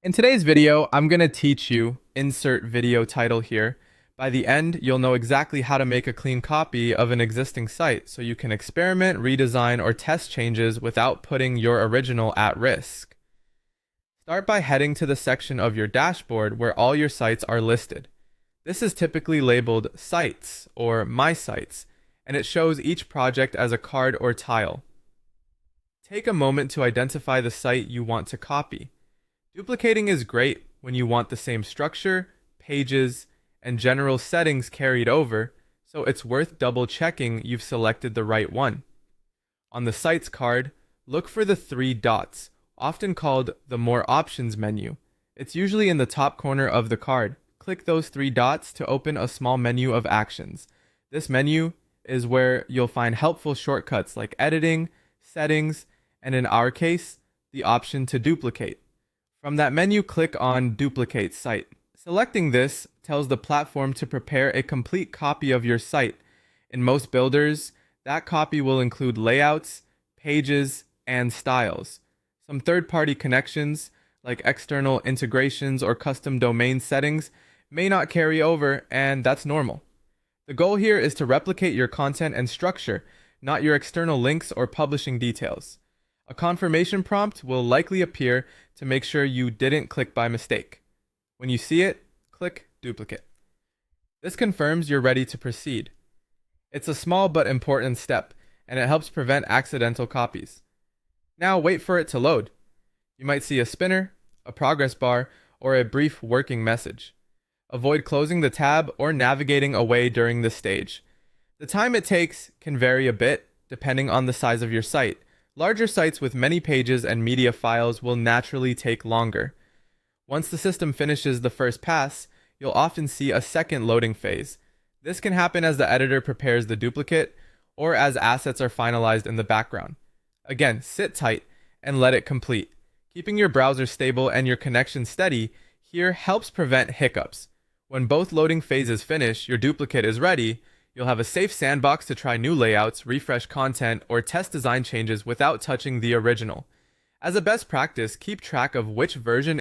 In today's video, I'm going to teach you insert video title here. By the end, you'll know exactly how to make a clean copy of an existing site so you can experiment, redesign, or test changes without putting your original at risk. Start by heading to the section of your dashboard where all your sites are listed. This is typically labeled Sites or My Sites, and it shows each project as a card or tile. Take a moment to identify the site you want to copy. Duplicating is great when you want the same structure, pages, and general settings carried over, so it's worth double checking you've selected the right one. On the Sites card, look for the three dots, often called the More Options menu. It's usually in the top corner of the card. Click those three dots to open a small menu of actions. This menu is where you'll find helpful shortcuts like editing, settings, and in our case, the option to duplicate. From that menu, click on Duplicate Site. Selecting this tells the platform to prepare a complete copy of your site. In most builders, that copy will include layouts, pages, and styles. Some third-party connections, like external integrations or custom domain settings, may not carry over, and that's normal. The goal here is to replicate your content and structure, not your external links or publishing details. A confirmation prompt will likely appear to make sure you didn't click by mistake. When you see it, click Duplicate. This confirms you're ready to proceed. It's a small but important step, and it helps prevent accidental copies. Now wait for it to load. You might see a spinner, a progress bar, or a brief working message. Avoid closing the tab or navigating away during this stage. The time it takes can vary a bit depending on the size of your site. Larger sites with many pages and media files will naturally take longer. Once the system finishes the first pass, you'll often see a second loading phase. This can happen as the editor prepares the duplicate or as assets are finalized in the background. Again, sit tight and let it complete. Keeping your browser stable and your connection steady here helps prevent hiccups. When both loading phases finish, your duplicate is ready. You'll have a safe sandbox to try new layouts, refresh content, or test design changes without touching the original. As a best practice, keep track of which version